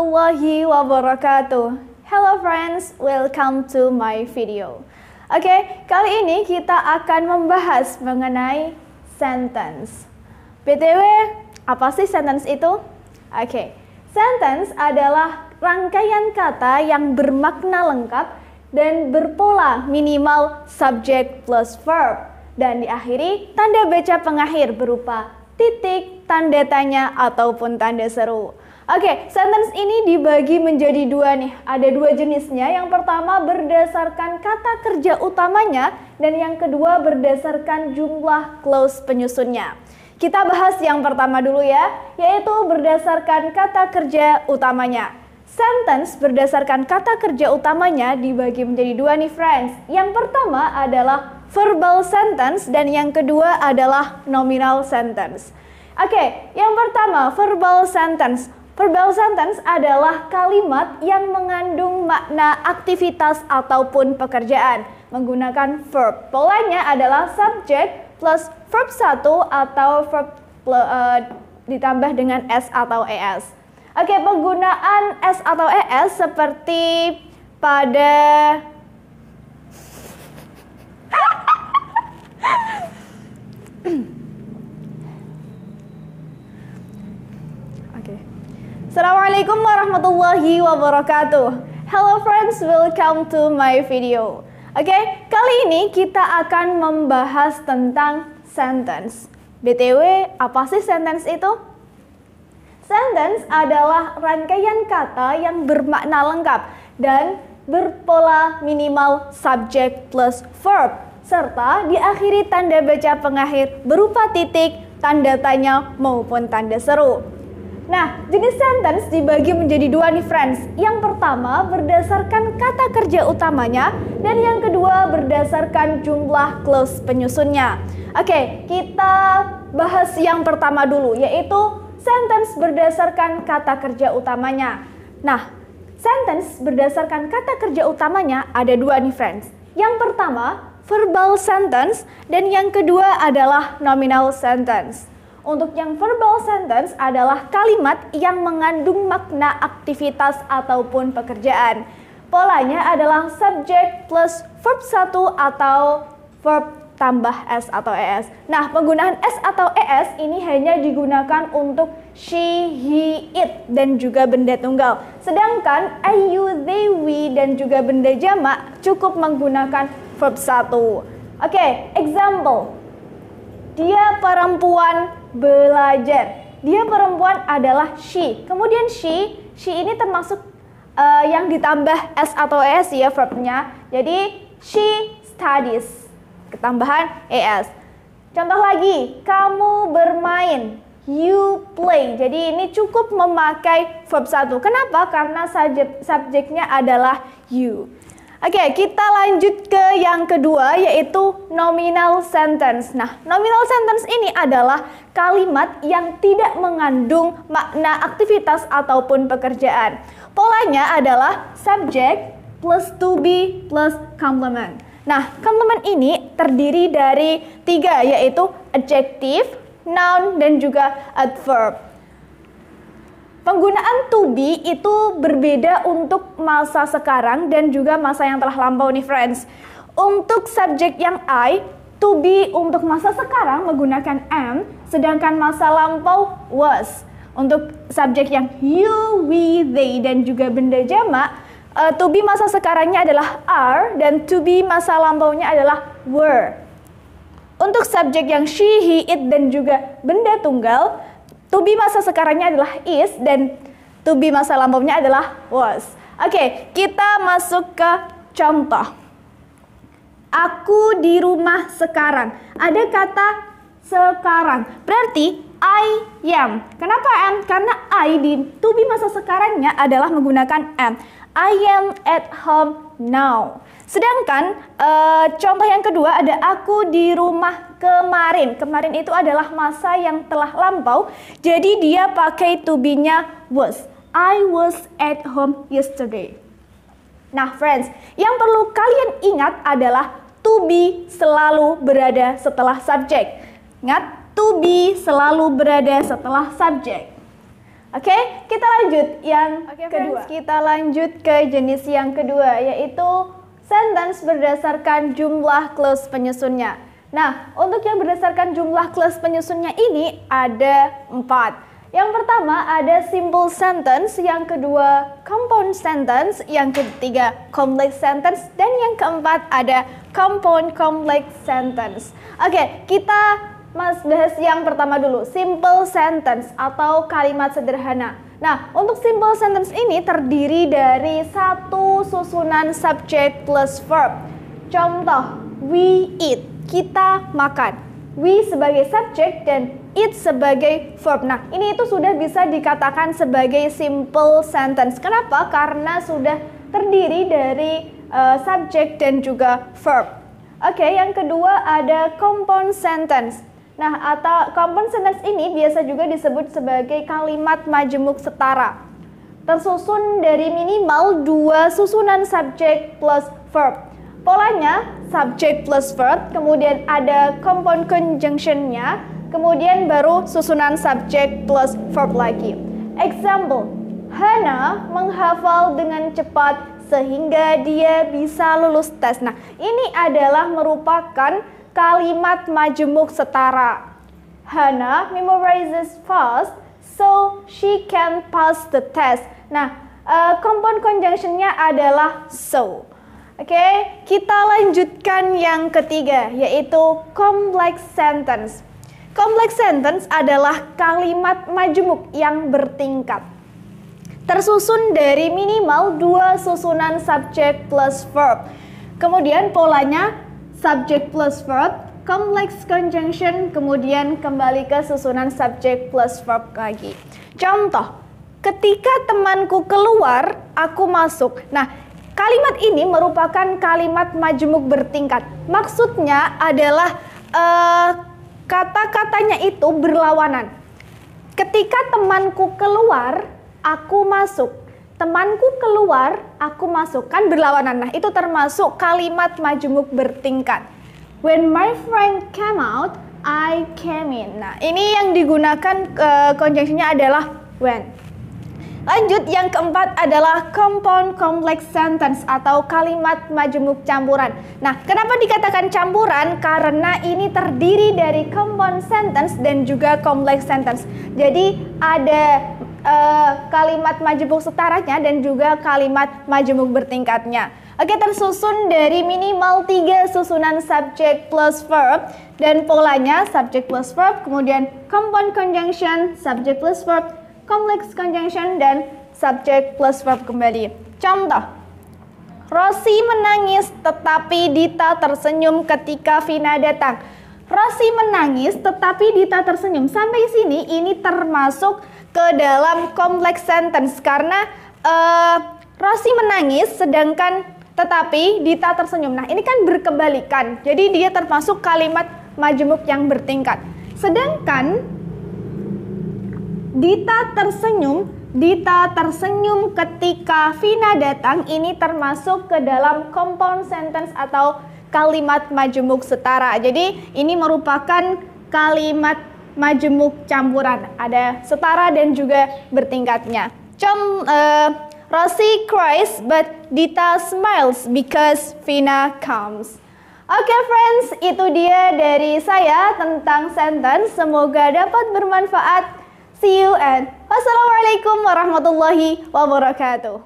warahmatullahi wabarakatuh. Hello friends, welcome to my video. Oke, kali ini kita akan membahas mengenai sentence. BTW, apa sih sentence itu? Oke, sentence adalah rangkaian kata yang bermakna lengkap dan berpola minimal subject plus verb dan diakhiri tanda baca pengakhir berupa titik, tanda tanya, ataupun tanda seru. Oke, sentence ini dibagi menjadi dua nih. Ada dua jenisnya. Yang pertama berdasarkan kata kerja utamanya dan yang kedua berdasarkan jumlah clause penyusunnya. Kita bahas yang pertama dulu ya, yaitu berdasarkan kata kerja utamanya. Sentence berdasarkan kata kerja utamanya dibagi menjadi dua nih friends. Yang pertama adalah verbal sentence dan yang kedua adalah nominal sentence. Oke, yang pertama verbal sentence. Verbal sentence adalah kalimat yang mengandung makna aktivitas ataupun pekerjaan menggunakan verb. Polanya adalah subject plus verb 1 atau verb ditambah dengan s atau es. Oke, penggunaan s atau es seperti pada Assalamualaikum warahmatullahi wabarakatuh. Hello friends, welcome to my video. Oke, kali ini kita akan membahas tentang sentence. BTW, apa sih sentence itu? Sentence adalah rangkaian kata yang bermakna lengkap dan berpola minimal subject plus verb serta diakhiri tanda baca pengakhir berupa titik, tanda tanya maupun tanda seru. Nah, jenis sentence dibagi menjadi dua nih friends. Yang pertama berdasarkan kata kerja utamanya dan yang kedua berdasarkan jumlah clause penyusunnya. Oke, kita bahas yang pertama dulu, yaitu sentence berdasarkan kata kerja utamanya. Nah, sentence berdasarkan kata kerja utamanya ada dua nih friends. Yang pertama verbal sentence dan yang kedua adalah nominal sentence. Untuk yang verbal sentence adalah kalimat yang mengandung makna aktivitas ataupun pekerjaan. Polanya adalah subject plus verb 1 atau verb tambah s atau es. Nah, penggunaan s atau es ini hanya digunakan untuk she, he, it dan juga benda tunggal. Sedangkan I, you, they, we dan juga benda jamak cukup menggunakan verb 1. Oke, example. Dia perempuan belajar. Dia perempuan adalah she. Kemudian she ini termasuk yang ditambah s atau es ya verbnya. Jadi she studies. Ketambahan es. Contoh lagi, kamu bermain. You play. Jadi ini cukup memakai verb 1. Kenapa? Karena subjeknya adalah you. Oke, kita lanjut ke yang kedua, yaitu nominal sentence. Nah, nominal sentence ini adalah kalimat yang tidak mengandung makna aktivitas ataupun pekerjaan. Polanya adalah subject plus to be plus complement. Nah, complement ini terdiri dari 3, yaitu adjective, noun, dan juga adverb. Penggunaan to be itu berbeda untuk masa sekarang dan juga masa yang telah lampau nih friends. Untuk subjek yang I, to be untuk masa sekarang menggunakan am, sedangkan masa lampau was. Untuk subjek yang you, we, they, dan juga benda jamak, to be masa sekarangnya adalah are dan to be masa lampaunya adalah were. Untuk subjek yang she, he, it, dan juga benda tunggal, to be masa sekarangnya adalah is dan to be masa lampaunya adalah was. Oke, kita masuk ke contoh. Aku di rumah sekarang. Ada kata sekarang. Berarti I am. Kenapa am? Karena I di to be masa sekarangnya adalah menggunakan am. I am at home now. Sedangkan contoh yang kedua ada aku di rumah kemarin. Kemarin itu adalah masa yang telah lampau. Jadi dia pakai to be-nya was. I was at home yesterday. Nah friends, yang perlu kalian ingat adalah to be selalu berada setelah subjek. Ingat, to be selalu berada setelah subjek. Oke, kita lanjut yang kedua. Kita lanjut ke jenis yang kedua, yaitu sentence berdasarkan jumlah clause penyusunnya. Nah, untuk yang berdasarkan jumlah clause penyusunnya ini ada 4. Yang pertama ada simple sentence, yang kedua compound sentence, yang ketiga complex sentence, dan yang keempat ada compound complex sentence. Oke, kita bahas yang pertama dulu, simple sentence atau kalimat sederhana. Nah, untuk simple sentence ini terdiri dari satu susunan subject plus verb. Contoh, we eat, kita makan. We sebagai subjek dan it sebagai verb. Nah, ini itu sudah bisa dikatakan sebagai simple sentence. Kenapa? Karena sudah terdiri dari subjek dan juga verb. Oke, yang kedua ada compound sentence. Nah, atau compound sentence ini biasa juga disebut sebagai kalimat majemuk setara. Tersusun dari minimal 2 susunan subjek plus verb. Polanya subject plus verb, kemudian ada compound conjunction-nya, kemudian baru susunan subject plus verb lagi. Example, Hana menghafal dengan cepat sehingga dia bisa lulus tes. Nah, ini adalah merupakan kalimat majemuk setara. Hana memorizes fast so she can pass the test. Nah, compound conjunction-nya adalah so. Oke, kita lanjutkan yang ketiga, yaitu complex sentence. Complex sentence adalah kalimat majemuk yang bertingkat. Tersusun dari minimal 2 susunan subject plus verb. Kemudian polanya subject plus verb, complex conjunction, kemudian kembali ke susunan subject plus verb lagi. Contoh, ketika temanku keluar, aku masuk. Nah, kalimat ini merupakan kalimat majemuk bertingkat. Maksudnya adalah kata-katanya itu berlawanan. Ketika temanku keluar, aku masuk. Temanku keluar, aku masuk. Kan berlawanan. Nah, itu termasuk kalimat majemuk bertingkat. When my friend came out, I came in. Nah, ini yang digunakan conjunction-nya adalah when. Lanjut, yang keempat adalah compound complex sentence atau kalimat majemuk campuran. Nah, kenapa dikatakan campuran? Karena ini terdiri dari compound sentence dan juga complex sentence. Jadi ada kalimat majemuk setaranya dan juga kalimat majemuk bertingkatnya. Oke, tersusun dari minimal 3 susunan subject plus verb dan polanya subject plus verb, kemudian compound conjunction, subject plus verb, complex conjunction, dan subject plus verb kembali. Contoh, Rosi menangis tetapi Dita tersenyum ketika Vina datang. Rosi menangis tetapi Dita tersenyum. Sampai sini ini termasuk ke dalam complex sentence karena Rosi menangis sedangkan tetapi Dita tersenyum. Nah, ini kan berkebalikan. Jadi dia termasuk kalimat majemuk yang bertingkat. Sedangkan Dita tersenyum ketika Vina datang, ini termasuk ke dalam compound sentence atau kalimat majemuk setara. Jadi ini merupakan kalimat majemuk campuran, ada setara dan juga bertingkatnya. Rosie cries but Dita smiles because Vina comes. Oke friends, itu dia dari saya tentang sentence. Semoga dapat bermanfaat. See you and wassalamualaikum warahmatullahi wabarakatuh.